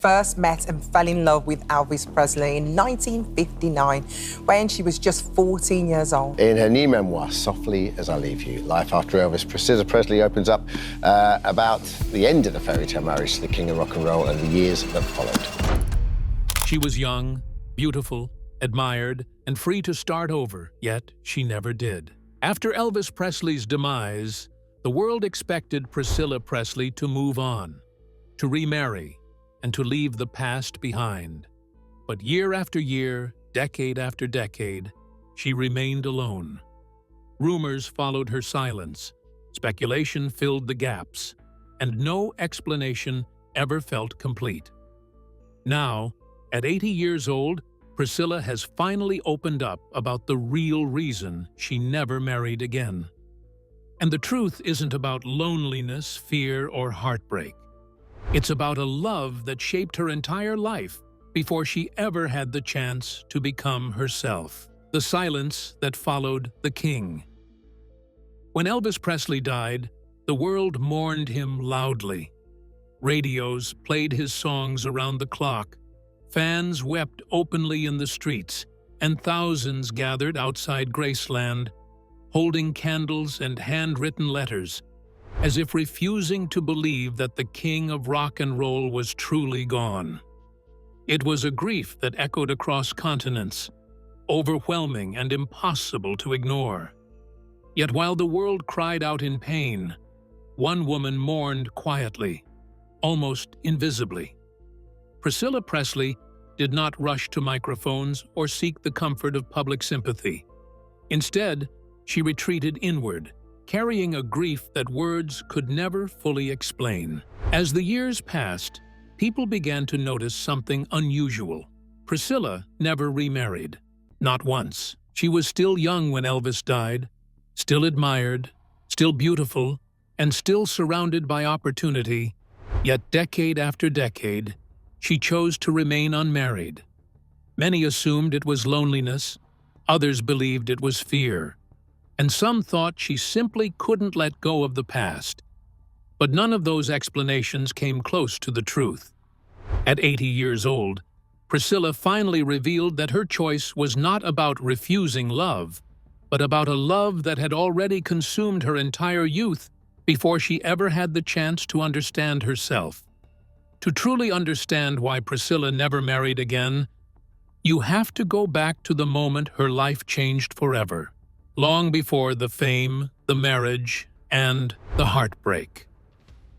First met and fell in love with Elvis Presley in 1959 when she was just 14 years old. In her new memoir, Softly As I Leave You, Life After Elvis, Priscilla Presley opens up about the end of the fairy tale marriage to the king of rock and roll and the years that followed. She was young, beautiful, admired, and free to start over, yet she never did. After Elvis Presley's demise, the world expected Priscilla Presley to move on, to remarry, and to leave the past behind. But year after year, decade after decade, she remained alone. Rumors followed her silence, speculation filled the gaps, and no explanation ever felt complete. Now, at 80 years old, Priscilla has finally opened up about the real reason she never married again. And the truth isn't about loneliness, fear, or heartbreak. It's about a love that shaped her entire life before she ever had the chance to become herself. The silence that followed the king. When Elvis Presley died, the world mourned him loudly. Radios played his songs around the clock. Fans wept openly in the streets, and thousands gathered outside Graceland, holding candles and handwritten letters, as if refusing to believe that the king of rock and roll was truly gone. It was a grief that echoed across continents, overwhelming and impossible to ignore. Yet while the world cried out in pain, one woman mourned quietly, almost invisibly. Priscilla Presley did not rush to microphones or seek the comfort of public sympathy. Instead, she retreated inward, carrying a grief that words could never fully explain. As the years passed, people began to notice something unusual. Priscilla never remarried. Not once. She was still young when Elvis died, still admired, still beautiful, and still surrounded by opportunity. Yet decade after decade, she chose to remain unmarried. Many assumed it was loneliness, others believed it was fear, and some thought she simply couldn't let go of the past. But none of those explanations came close to the truth. At 80 years old, Priscilla finally revealed that her choice was not about refusing love, but about a love that had already consumed her entire youth before she ever had the chance to understand herself. To truly understand why Priscilla never married again, you have to go back to the moment her life changed forever, long before the fame, the marriage, and the heartbreak.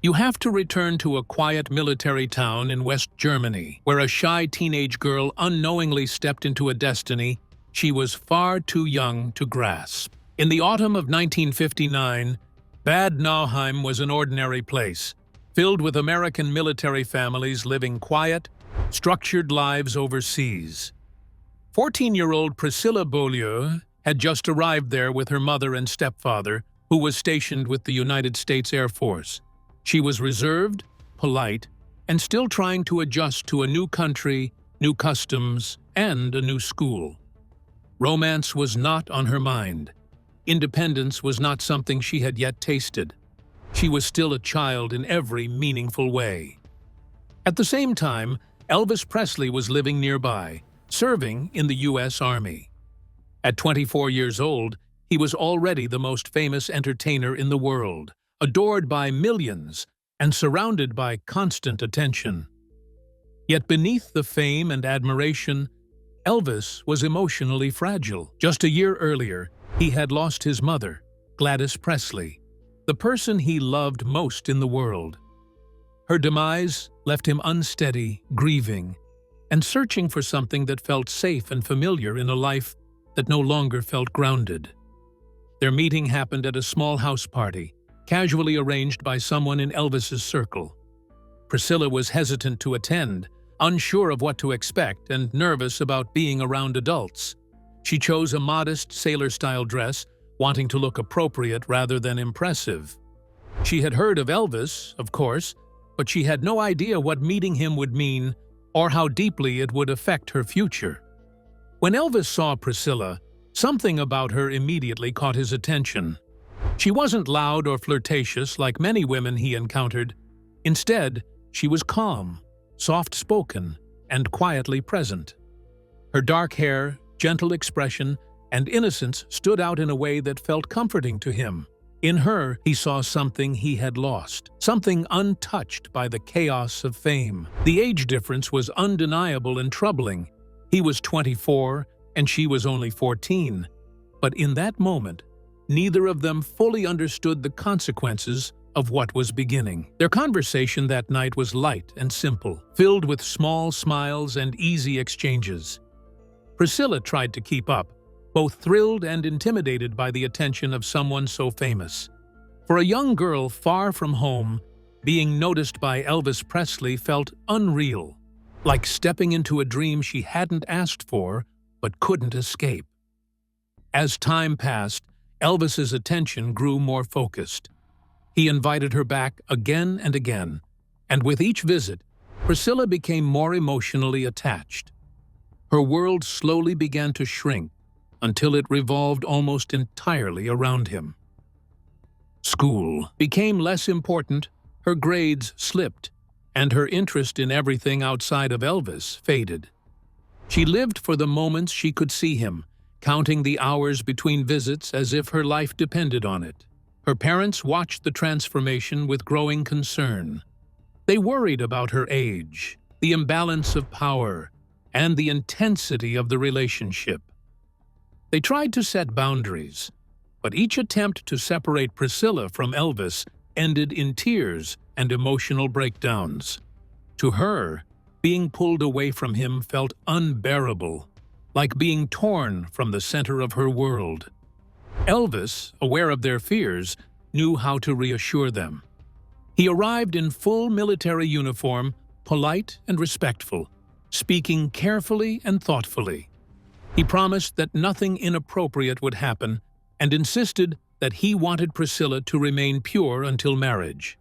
You have to return to a quiet military town in West Germany, where a shy teenage girl unknowingly stepped into a destiny she was far too young to grasp. In the autumn of 1959, Bad Nauheim was an ordinary place, filled with American military families living quiet, structured lives overseas. 14-year-old Priscilla Beaulieu had just arrived there with her mother and stepfather, who was stationed with the United States Air Force. She was reserved, polite, and still trying to adjust to a new country, new customs, and a new school. Romance was not on her mind. Independence was not something she had yet tasted. She was still a child in every meaningful way. At the same time, Elvis Presley was living nearby, serving in the U.S. Army. At 24 years old, he was already the most famous entertainer in the world, adored by millions and surrounded by constant attention. Yet beneath the fame and admiration, Elvis was emotionally fragile. Just a year earlier, he had lost his mother, Gladys Presley, the person he loved most in the world. Her demise left him unsteady, grieving, and searching for something that felt safe and familiar in a life that no longer felt grounded. Their meeting happened at a small house party, casually arranged by someone in Elvis's circle. Priscilla was hesitant to attend, unsure of what to expect and nervous about being around adults. She chose a modest sailor-style dress, wanting to look appropriate rather than impressive. She had heard of Elvis, of course, but she had no idea what meeting him would mean or how deeply it would affect her future. When Elvis saw Priscilla, something about her immediately caught his attention. She wasn't loud or flirtatious like many women he encountered. Instead, she was calm, soft-spoken, and quietly present. Her dark hair, gentle expression, and innocence stood out in a way that felt comforting to him. In her, he saw something he had lost, something untouched by the chaos of fame. The age difference was undeniable and troubling. He was 24, and she was only 14. But in that moment, neither of them fully understood the consequences of what was beginning. Their conversation that night was light and simple, filled with small smiles and easy exchanges. Priscilla tried to keep up, both thrilled and intimidated by the attention of someone so famous. For a young girl far from home, being noticed by Elvis Presley felt unreal, like stepping into a dream she hadn't asked for but couldn't escape. As time passed, Elvis's attention grew more focused. He invited her back again and again, and with each visit, Priscilla became more emotionally attached. Her world slowly began to shrink until it revolved almost entirely around him. School became less important, her grades slipped, and her interest in everything outside of Elvis faded. She lived for the moments she could see him, counting the hours between visits as if her life depended on it. Her parents watched the transformation with growing concern. They worried about her age, the imbalance of power, and the intensity of the relationship. They tried to set boundaries, but each attempt to separate Priscilla from Elvis ended in tears and emotional breakdowns. To her, being pulled away from him felt unbearable, like being torn from the center of her world. Elvis, aware of their fears, knew how to reassure them. He arrived in full military uniform, polite and respectful, speaking carefully and thoughtfully. He promised that nothing inappropriate would happen and insisted that he wanted Priscilla to remain pure until marriage.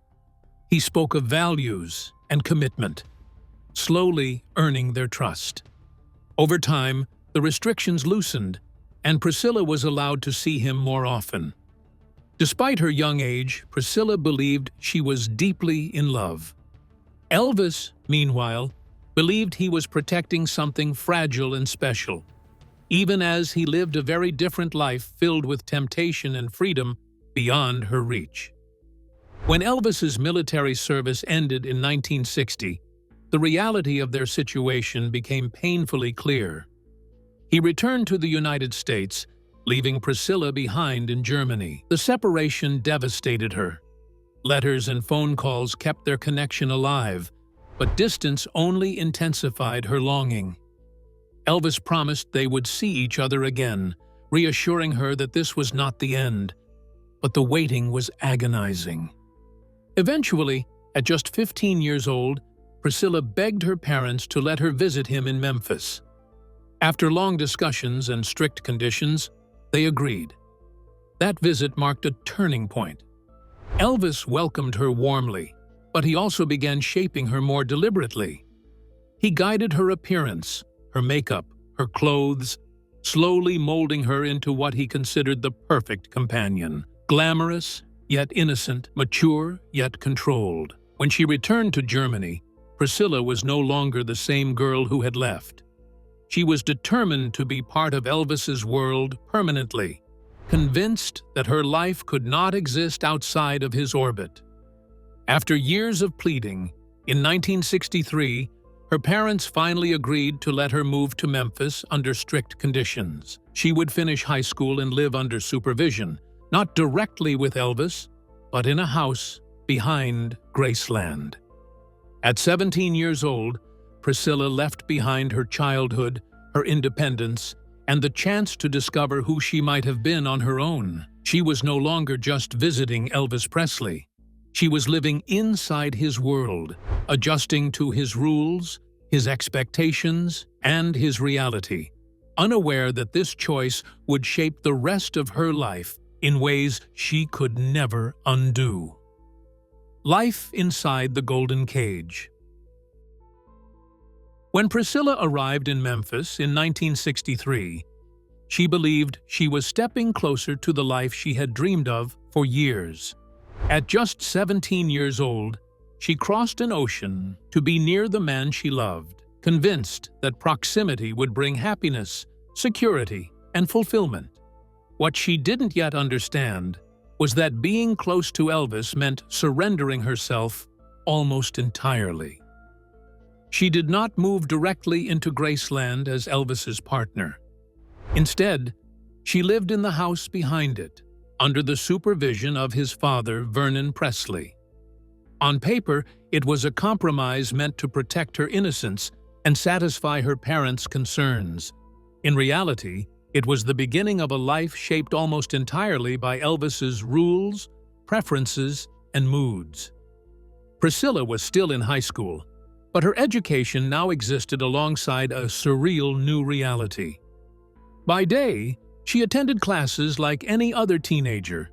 He spoke of values and commitment, slowly earning their trust. Over time, the restrictions loosened, and Priscilla was allowed to see him more often. Despite her young age, Priscilla believed she was deeply in love. Elvis, meanwhile, believed he was protecting something fragile and special, even as he lived a very different life filled with temptation and freedom beyond her reach. When Elvis's military service ended in 1960, the reality of their situation became painfully clear. He returned to the United States, leaving Priscilla behind in Germany. The separation devastated her. Letters and phone calls kept their connection alive, but distance only intensified her longing. Elvis promised they would see each other again, reassuring her that this was not the end, but the waiting was agonizing. Eventually, at just 15 years old, Priscilla begged her parents to let her visit him in Memphis. After long discussions and strict conditions, they agreed. That visit marked a turning point. Elvis welcomed her warmly, but he also began shaping her more deliberately. He guided her appearance, her makeup, her clothes, slowly molding her into what he considered the perfect companion. Glamorous, yet innocent, mature, yet controlled. When she returned to Germany, Priscilla was no longer the same girl who had left. She was determined to be part of Elvis's world permanently, convinced that her life could not exist outside of his orbit. After years of pleading, in 1963, her parents finally agreed to let her move to Memphis under strict conditions. She would finish high school and live under supervision, not directly with Elvis, but in a house behind Graceland. At 17 years old, Priscilla left behind her childhood, her independence, and the chance to discover who she might have been on her own. She was no longer just visiting Elvis Presley. She was living inside his world, adjusting to his rules, his expectations, and his reality, unaware that this choice would shape the rest of her life in ways she could never undo. Life inside the golden cage. When Priscilla arrived in Memphis in 1963, she believed she was stepping closer to the life she had dreamed of for years. At just 17 years old, she crossed an ocean to be near the man she loved, convinced that proximity would bring happiness, security, and fulfillment. What she didn't yet understand was that being close to Elvis meant surrendering herself almost entirely. She did not move directly into Graceland as Elvis's partner. Instead, she lived in the house behind it, under the supervision of his father, Vernon Presley. On paper, it was a compromise meant to protect her innocence and satisfy her parents' concerns. In reality, it was the beginning of a life shaped almost entirely by Elvis's rules, preferences, and moods. Priscilla was still in high school, but her education now existed alongside a surreal new reality. By day, she attended classes like any other teenager.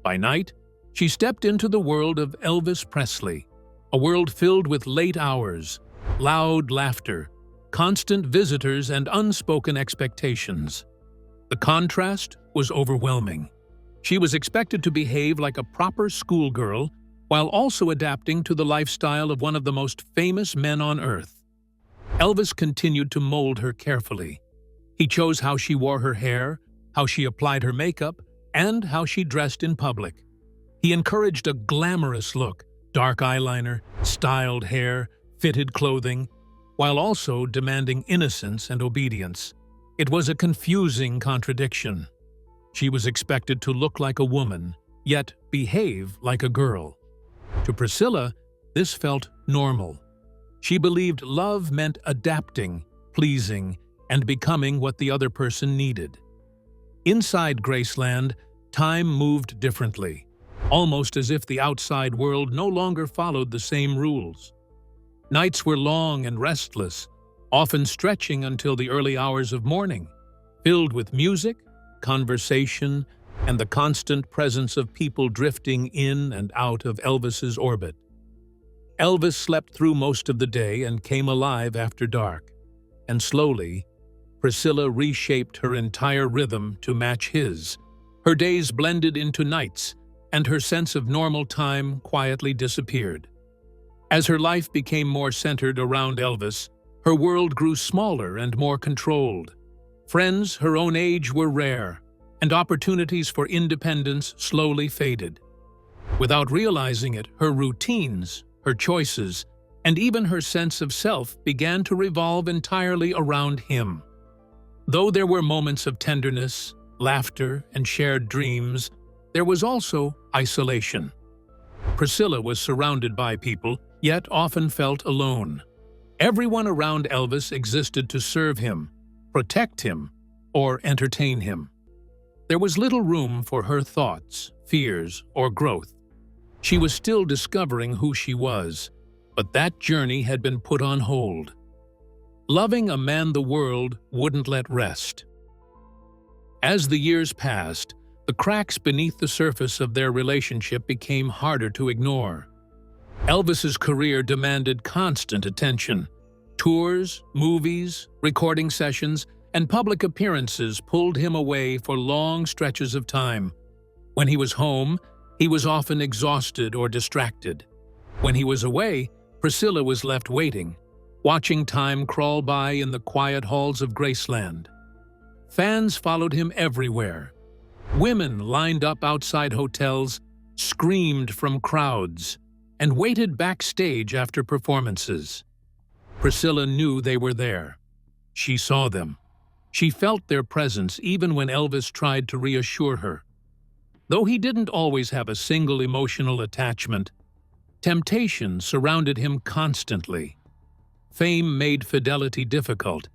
By night, she stepped into the world of Elvis Presley, a world filled with late hours, loud laughter, constant visitors, and unspoken expectations. The contrast was overwhelming. She was expected to behave like a proper schoolgirl while also adapting to the lifestyle of one of the most famous men on earth. Elvis continued to mold her carefully. He chose how she wore her hair, how she applied her makeup, and how she dressed in public. He encouraged a glamorous look, dark eyeliner, styled hair, fitted clothing, while also demanding innocence and obedience. It was a confusing contradiction. She was expected to look like a woman, yet behave like a girl. To Priscilla, this felt normal. She believed love meant adapting, pleasing, and becoming what the other person needed. Inside Graceland, time moved differently, almost as if the outside world no longer followed the same rules. Nights were long and restless, often stretching until the early hours of morning, filled with music, conversation, and the constant presence of people drifting in and out of Elvis's orbit. Elvis slept through most of the day and came alive after dark, and slowly, Priscilla reshaped her entire rhythm to match his. Her days blended into nights, and her sense of normal time quietly disappeared. As her life became more centered around Elvis, her world grew smaller and more controlled. Friends her own age were rare, and opportunities for independence slowly faded. Without realizing it, her routines, her choices, and even her sense of self began to revolve entirely around him. Though there were moments of tenderness, laughter, and shared dreams, there was also isolation. Priscilla was surrounded by people, yet often felt alone. Everyone around Elvis existed to serve him, protect him, or entertain him. There was little room for her thoughts, fears, or growth. She was still discovering who she was, but that journey had been put on hold. Loving a man the world wouldn't let rest. As the years passed, the cracks beneath the surface of their relationship became harder to ignore. Elvis's career demanded constant attention. Tours, movies, recording sessions, and public appearances pulled him away for long stretches of time. When he was home, he was often exhausted or distracted. When he was away, Priscilla was left waiting, watching time crawl by in the quiet halls of Graceland. Fans followed him everywhere. Women lined up outside hotels, screamed from crowds, and waited backstage after performances. Priscilla knew they were there. She saw them. She felt their presence even when Elvis tried to reassure her. Though he didn't always have a single emotional attachment, temptation surrounded him constantly. Fame made fidelity difficult,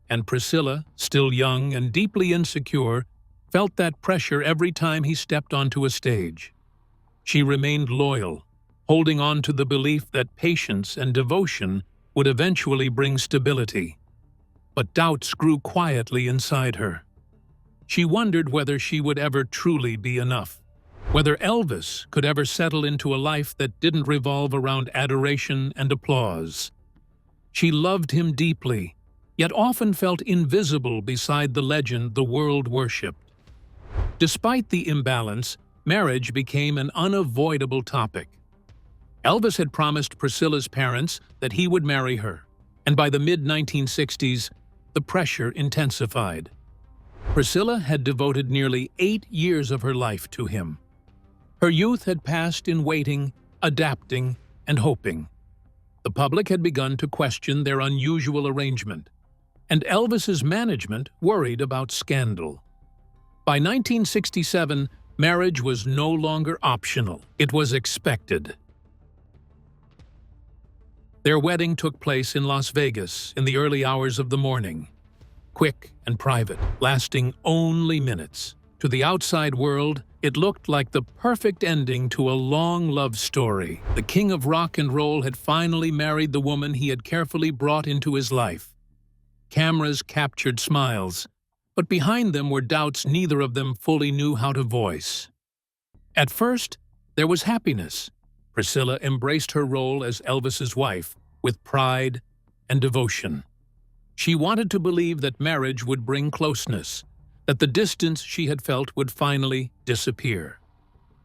and Priscilla, still young and deeply insecure, felt that pressure every time he stepped onto a stage. She remained loyal, holding on to the belief that patience and devotion would eventually bring stability. But doubts grew quietly inside her. She wondered whether she would ever truly be enough, whether Elvis could ever settle into a life that didn't revolve around adoration and applause. She loved him deeply, yet often felt invisible beside the legend the world worshipped. Despite the imbalance, marriage became an unavoidable topic. Elvis had promised Priscilla's parents that he would marry her, and by the mid-1960s, the pressure intensified. Priscilla had devoted nearly 8 years of her life to him. Her youth had passed in waiting, adapting, and hoping. The public had begun to question their unusual arrangement, and Elvis's management worried about scandal. By 1967, marriage was no longer optional. It was expected. Their wedding took place in Las Vegas in the early hours of the morning. Quick and private, lasting only minutes. To the outside world, it looked like the perfect ending to a long love story. The king of rock and roll had finally married the woman he had carefully brought into his life. Cameras captured smiles, but behind them were doubts neither of them fully knew how to voice. At first, there was happiness. Priscilla embraced her role as Elvis's wife with pride and devotion. She wanted to believe that marriage would bring closeness, that the distance she had felt would finally disappear.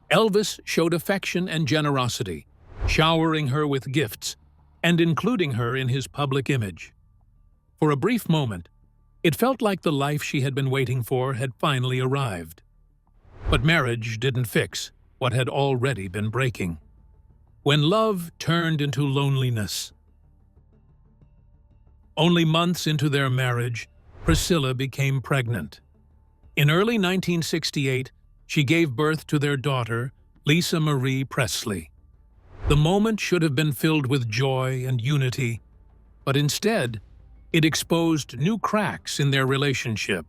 Elvis showed affection and generosity, showering her with gifts and including her in his public image. For a brief moment, it felt like the life she had been waiting for had finally arrived. But marriage didn't fix what had already been breaking. When love turned into loneliness. Only months into their marriage, Priscilla became pregnant. In early 1968, she gave birth to their daughter, Lisa Marie Presley. The moment should have been filled with joy and unity, but instead, it exposed new cracks in their relationship.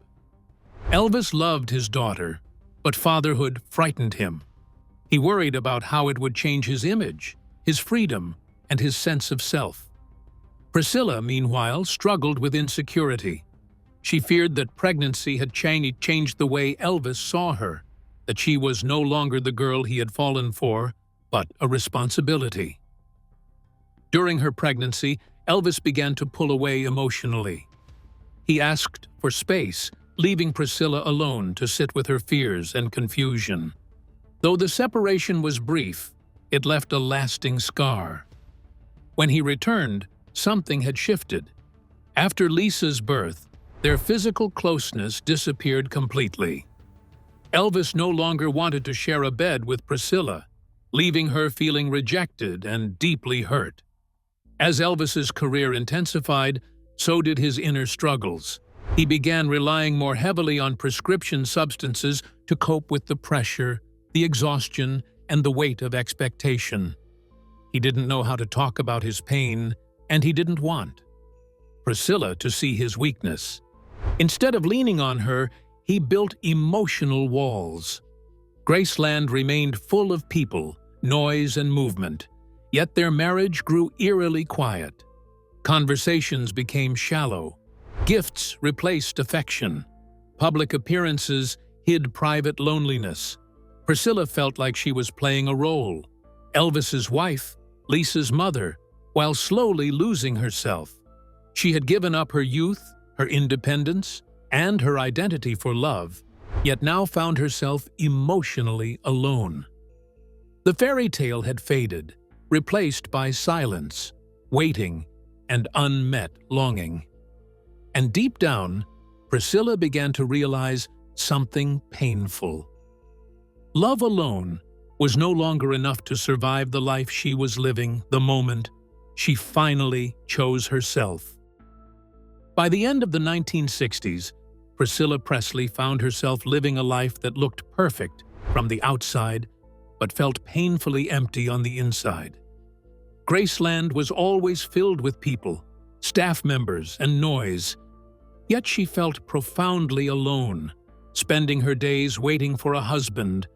Elvis loved his daughter, but fatherhood frightened him. He worried about how it would change his image, his freedom, and his sense of self. Priscilla, meanwhile, struggled with insecurity. She feared that pregnancy had changed the way Elvis saw her, that she was no longer the girl he had fallen for, but a responsibility. During her pregnancy, Elvis began to pull away emotionally. He asked for space, leaving Priscilla alone to sit with her fears and confusion. Though the separation was brief, it left a lasting scar. When he returned, something had shifted. After Lisa's birth, their physical closeness disappeared completely. Elvis no longer wanted to share a bed with Priscilla, leaving her feeling rejected and deeply hurt. As Elvis's career intensified, so did his inner struggles. He began relying more heavily on prescription substances to cope with the pressure, the exhaustion, and the weight of expectation. He didn't know how to talk about his pain, and he didn't want Priscilla to see his weakness. Instead of leaning on her, he built emotional walls. Graceland remained full of people, noise, and movement, yet their marriage grew eerily quiet. Conversations became shallow. Gifts replaced affection. Public appearances hid private loneliness. Priscilla felt like she was playing a role, Elvis's wife, Lisa's mother, while slowly losing herself. She had given up her youth, her independence, and her identity for love, yet now found herself emotionally alone. The fairy tale had faded, replaced by silence, waiting, and unmet longing. And deep down, Priscilla began to realize something painful. Love alone was no longer enough to survive the life she was living the moment she finally chose herself. By the end of the 1960s, Priscilla Presley found herself living a life that looked perfect from the outside, but felt painfully empty on the inside. Graceland was always filled with people, staff members, and noise, yet she felt profoundly alone, spending her days waiting for a husband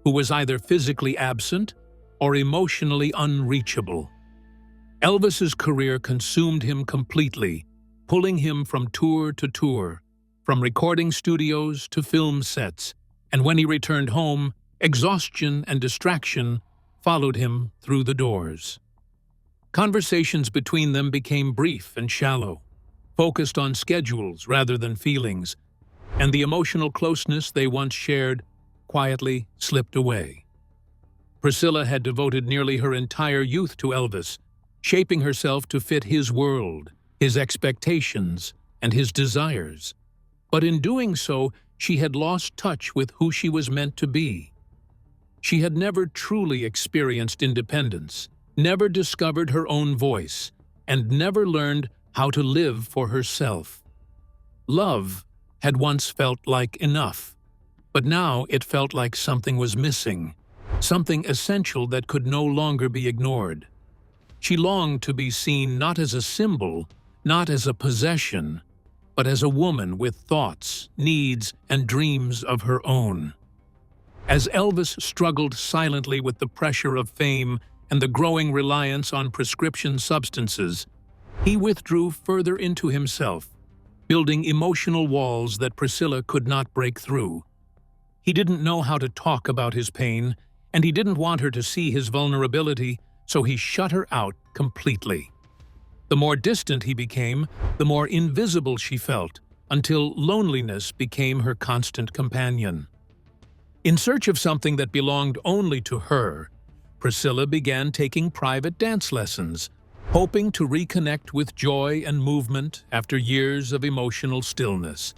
who was either physically absent or emotionally unreachable. Elvis's career consumed him completely, pulling him from tour to tour, from recording studios to film sets, and when he returned home, exhaustion and distraction followed him through the doors. Conversations between them became brief and shallow, focused on schedules rather than feelings, and the emotional closeness they once shared quietly slipped away. Priscilla had devoted nearly her entire youth to Elvis, shaping herself to fit his world, his expectations, and his desires. But in doing so, she had lost touch with who she was meant to be. She had never truly experienced independence, never discovered her own voice, and never learned how to live for herself. Love had once felt like enough, but now it felt like something was missing, something essential that could no longer be ignored. She longed to be seen not as a symbol, not as a possession, but as a woman with thoughts, needs, and dreams of her own. As Elvis struggled silently with the pressure of fame and the growing reliance on prescription substances, he withdrew further into himself, building emotional walls that Priscilla could not break through. He didn't know how to talk about his pain, and he didn't want her to see his vulnerability, so he shut her out completely. The more distant he became, the more invisible she felt, until loneliness became her constant companion. In search of something that belonged only to her, Priscilla began taking private dance lessons, hoping to reconnect with joy and movement after years of emotional stillness.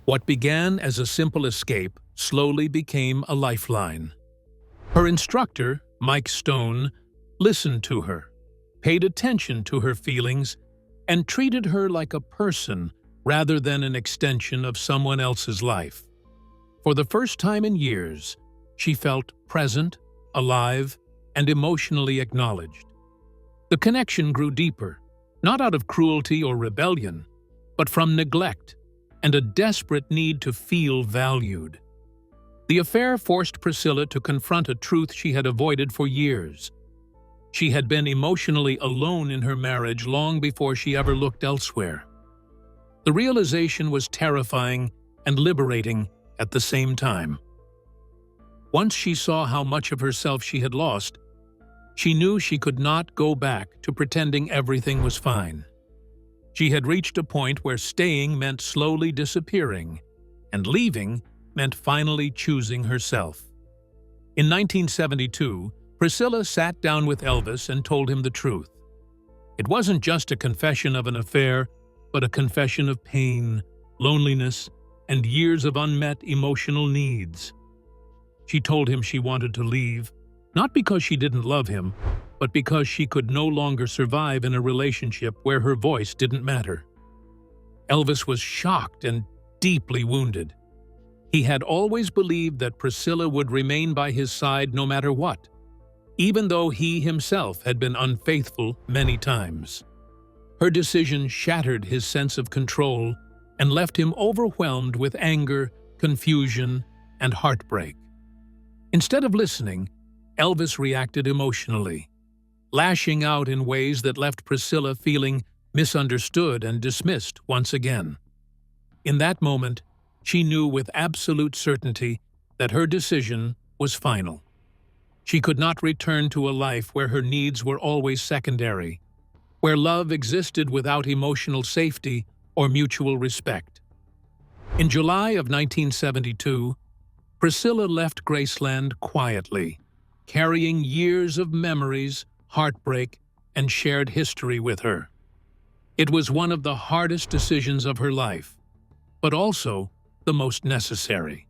What began as a simple escape slowly became a lifeline. Her instructor, Mike Stone, listened to her, paid attention to her feelings, and treated her like a person rather than an extension of someone else's life. For the first time in years, she felt present, alive, and emotionally acknowledged. The connection grew deeper, not out of cruelty or rebellion, but from neglect and a desperate need to feel valued. The affair forced Priscilla to confront a truth she had avoided for years. She had been emotionally alone in her marriage long before she ever looked elsewhere. The realization was terrifying and liberating at the same time. Once she saw how much of herself she had lost, she knew she could not go back to pretending everything was fine. She had reached a point where staying meant slowly disappearing, and leaving meant finally choosing herself. In 1972, Priscilla sat down with Elvis and told him the truth. It wasn't just a confession of an affair, but a confession of pain, loneliness, and years of unmet emotional needs. She told him she wanted to leave, not because she didn't love him, but because she could no longer survive in a relationship where her voice didn't matter. Elvis was shocked and deeply wounded. He had always believed that Priscilla would remain by his side no matter what, even though he himself had been unfaithful many times. Her decision shattered his sense of control and left him overwhelmed with anger, confusion, and heartbreak. Instead of listening, Elvis reacted emotionally, lashing out in ways that left Priscilla feeling misunderstood and dismissed once again. In that moment, she knew with absolute certainty that her decision was final. She could not return to a life where her needs were always secondary, where love existed without emotional safety or mutual respect. In July of 1972, Priscilla left Graceland quietly, carrying years of memories, heartbreak, and shared history with her. It was one of the hardest decisions of her life, but also the most necessary.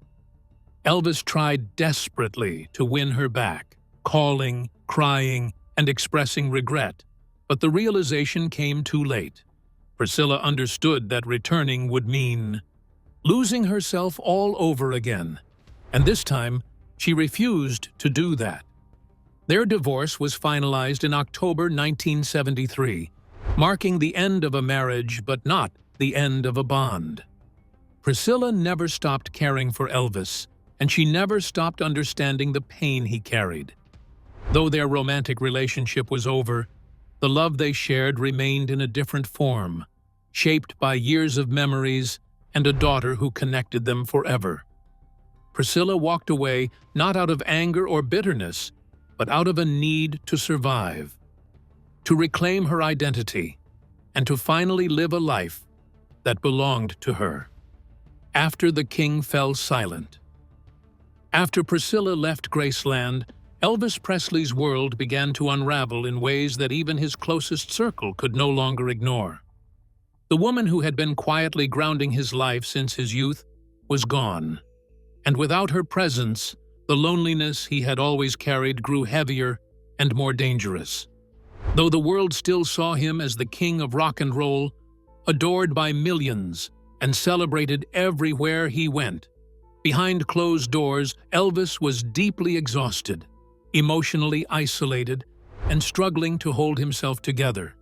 Elvis tried desperately to win her back, calling, crying, and expressing regret, but the realization came too late. Priscilla understood that returning would mean losing herself all over again, and this time she refused to do that. Their divorce was finalized in October 1973, marking the end of a marriage but not the end of a bond. Priscilla never stopped caring for Elvis, and she never stopped understanding the pain he carried. Though their romantic relationship was over, the love they shared remained in a different form, shaped by years of memories and a daughter who connected them forever. Priscilla walked away not out of anger or bitterness, but out of a need to survive, to reclaim her identity, and to finally live a life that belonged to her. After the king fell silent. After Priscilla left Graceland, Elvis Presley's world began to unravel in ways that even his closest circle could no longer ignore. The woman who had been quietly grounding his life since his youth was gone, and without her presence, the loneliness he had always carried grew heavier and more dangerous. Though the world still saw him as the king of rock and roll, adored by millions and celebrated everywhere he went, behind closed doors, Elvis was deeply exhausted, emotionally isolated, and struggling to hold himself together.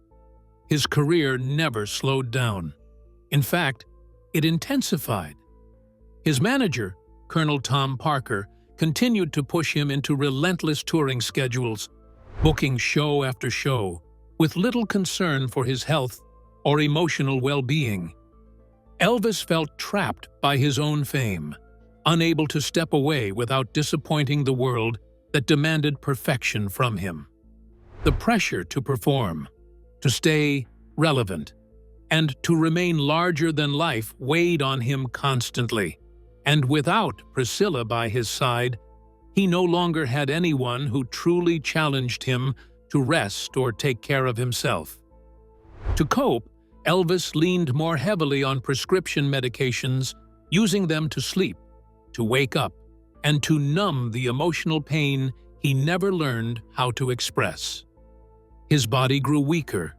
His career never slowed down. In fact, it intensified. His manager, Colonel Tom Parker, continued to push him into relentless touring schedules, booking show after show, with little concern for his health or emotional well-being. Elvis felt trapped by his own fame, unable to step away without disappointing the world that demanded perfection from him. The pressure to perform, to stay relevant, and to remain larger than life weighed on him constantly. And without Priscilla by his side, he no longer had anyone who truly challenged him to rest or take care of himself. To cope, Elvis leaned more heavily on prescription medications, using them to sleep, to wake up, and to numb the emotional pain he never learned how to express. His body grew weaker,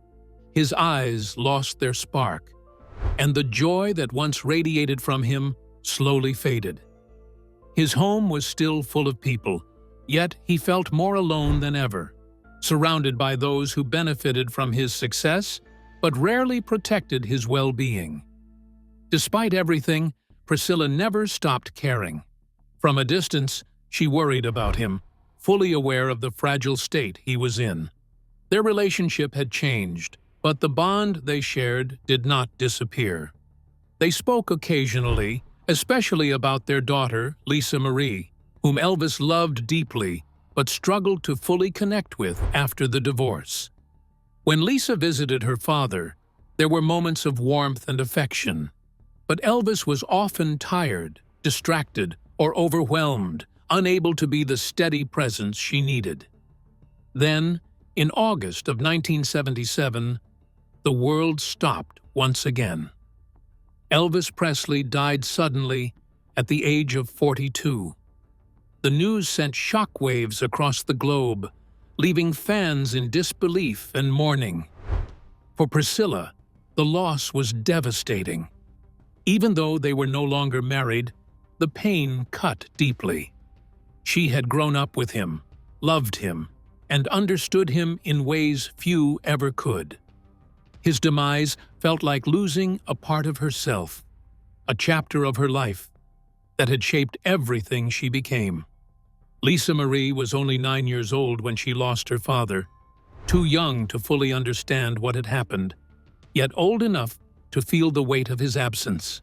his eyes lost their spark, and the joy that once radiated from him slowly faded. His home was still full of people, yet he felt more alone than ever, surrounded by those who benefited from his success but rarely protected his well-being. Despite everything, Priscilla never stopped caring. From a distance, she worried about him, fully aware of the fragile state he was in. Their relationship had changed, but the bond they shared did not disappear. They spoke occasionally, especially about their daughter, Lisa Marie, whom Elvis loved deeply but struggled to fully connect with after the divorce. When Lisa visited her father, there were moments of warmth and affection, but Elvis was often tired, distracted, or overwhelmed, unable to be the steady presence she needed. Then, in August of 1977, the world stopped once again. Elvis Presley died suddenly at the age of 42. The news sent shockwaves across the globe, leaving fans in disbelief and mourning. For Priscilla, the loss was devastating. Even though they were no longer married, the pain cut deeply. She had grown up with him, loved him, and understood him in ways few ever could. His demise felt like losing a part of herself, a chapter of her life that had shaped everything she became. Lisa Marie was only 9 years old when she lost her father, too young to fully understand what had happened, yet old enough to feel the weight of his absence.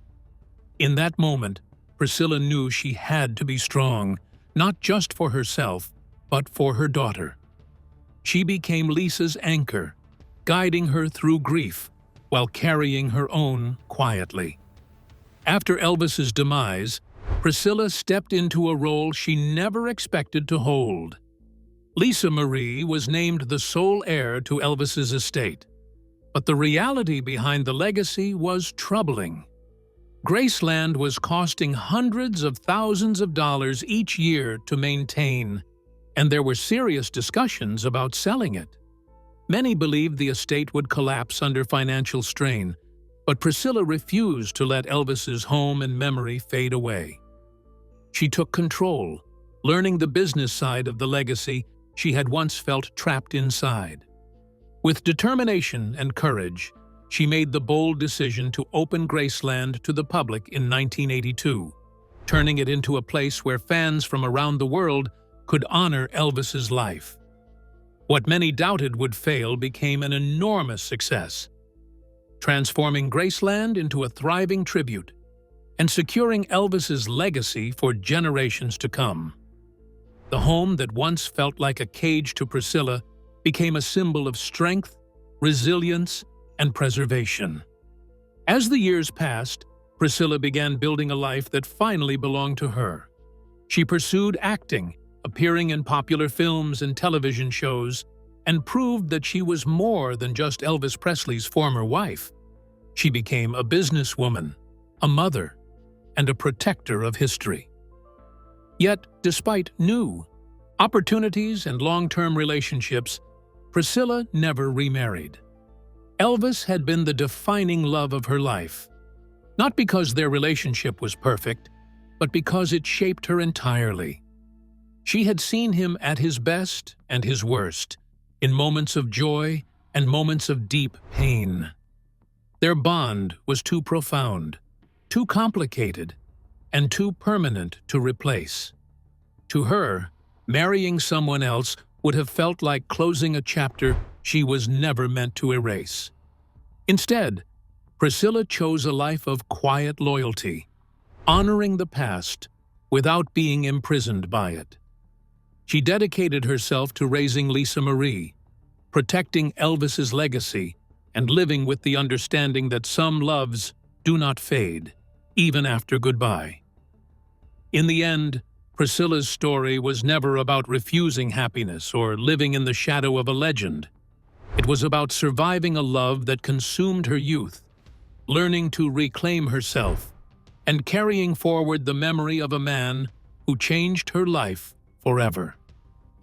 In that moment, Priscilla knew she had to be strong, not just for herself, but for her daughter. She became Lisa's anchor, guiding her through grief while carrying her own quietly. After Elvis's demise, Priscilla stepped into a role she never expected to hold. Lisa Marie was named the sole heir to Elvis's estate, but the reality behind the legacy was troubling. Graceland was costing hundreds of thousands of dollars each year to maintain, and there were serious discussions about selling it. Many believed the estate would collapse under financial strain, but Priscilla refused to let Elvis's home and memory fade away. She took control, learning the business side of the legacy she had once felt trapped inside. With determination and courage, she made the bold decision to open Graceland to the public in 1982, turning it into a place where fans from around the world could honor Elvis's life. What many doubted would fail became an enormous success, transforming Graceland into a thriving tribute and securing Elvis's legacy for generations to come. The home that once felt like a cage to Priscilla became a symbol of strength, resilience, and preservation. As the years passed, Priscilla began building a life that finally belonged to her. She pursued acting, appearing in popular films and television shows, and proved that she was more than just Elvis Presley's former wife. She became a businesswoman, a mother, and a protector of history. Yet, despite new opportunities and long-term relationships, Priscilla never remarried. Elvis had been the defining love of her life, not because their relationship was perfect, but because it shaped her entirely. She had seen him at his best and his worst, in moments of joy and moments of deep pain. Their bond was too profound, too complicated, and too permanent to replace. To her, marrying someone else would have felt like closing a chapter she was never meant to erase. Instead, Priscilla chose a life of quiet loyalty, honoring the past without being imprisoned by it. She dedicated herself to raising Lisa Marie, protecting Elvis's legacy, and living with the understanding that some loves do not fade, even after goodbye. In the end, Priscilla's story was never about refusing happiness or living in the shadow of a legend. It was about surviving a love that consumed her youth, learning to reclaim herself, and carrying forward the memory of a man who changed her life forever.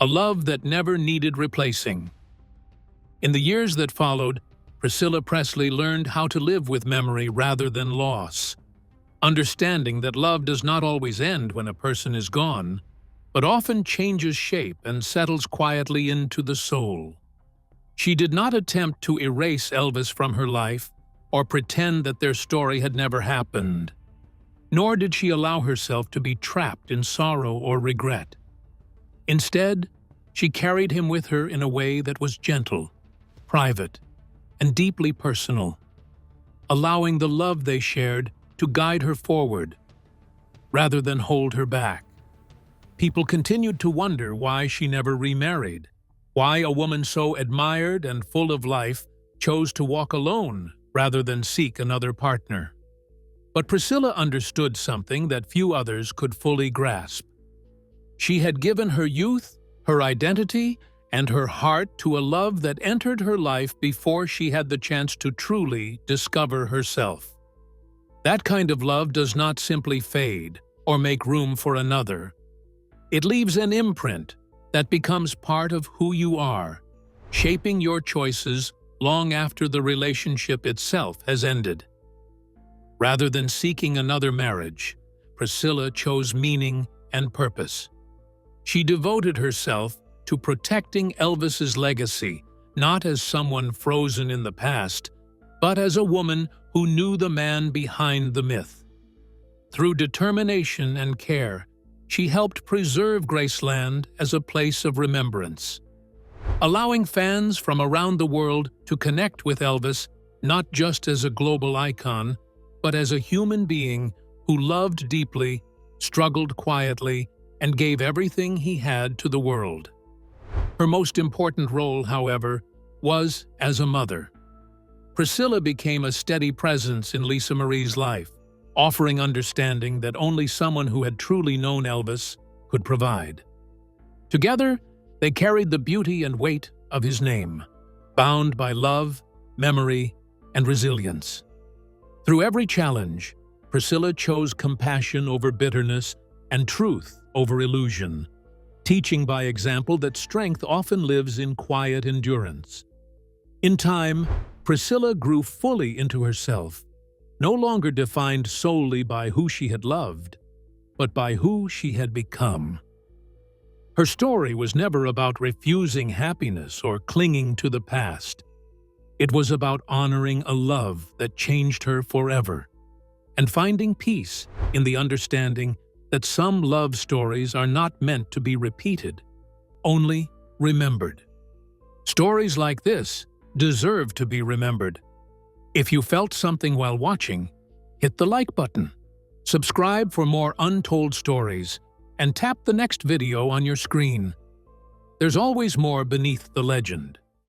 A love that never needed replacing. In the years that followed, Priscilla Presley learned how to live with memory rather than loss, understanding that love does not always end when a person is gone, but often changes shape and settles quietly into the soul. She did not attempt to erase Elvis from her life or pretend that their story had never happened, nor did she allow herself to be trapped in sorrow or regret. Instead, she carried him with her in a way that was gentle, private, and deeply personal, allowing the love they shared to guide her forward, rather than hold her back. People continued to wonder why she never remarried, why a woman so admired and full of life chose to walk alone rather than seek another partner. But Priscilla understood something that few others could fully grasp. She had given her youth, her identity, and her heart to a love that entered her life before she had the chance to truly discover herself. That kind of love does not simply fade or make room for another. It leaves an imprint that becomes part of who you are, shaping your choices long after the relationship itself has ended. Rather than seeking another marriage, Priscilla chose meaning and purpose. She devoted herself to protecting Elvis's legacy, not as someone frozen in the past, but as a woman who knew the man behind the myth. Through determination and care, she helped preserve Graceland as a place of remembrance, allowing fans from around the world to connect with Elvis not just as a global icon, but as a human being who loved deeply, struggled quietly, and gave everything he had to the world. Her most important role, however, was as a mother. Priscilla became a steady presence in Lisa Marie's life, offering understanding that only someone who had truly known Elvis could provide. Together, they carried the beauty and weight of his name, bound by love, memory, and resilience. Through every challenge, Priscilla chose compassion over bitterness and truth over illusion, teaching by example that strength often lives in quiet endurance. In time, Priscilla grew fully into herself, no longer defined solely by who she had loved, but by who she had become. Her story was never about refusing happiness or clinging to the past. It was about honoring a love that changed her forever, and finding peace in the understanding that some love stories are not meant to be repeated, only remembered. Stories like this deserve to be remembered. If you felt something while watching, hit the like button, subscribe for more untold stories, and tap the next video on your screen. There's always more beneath the legend.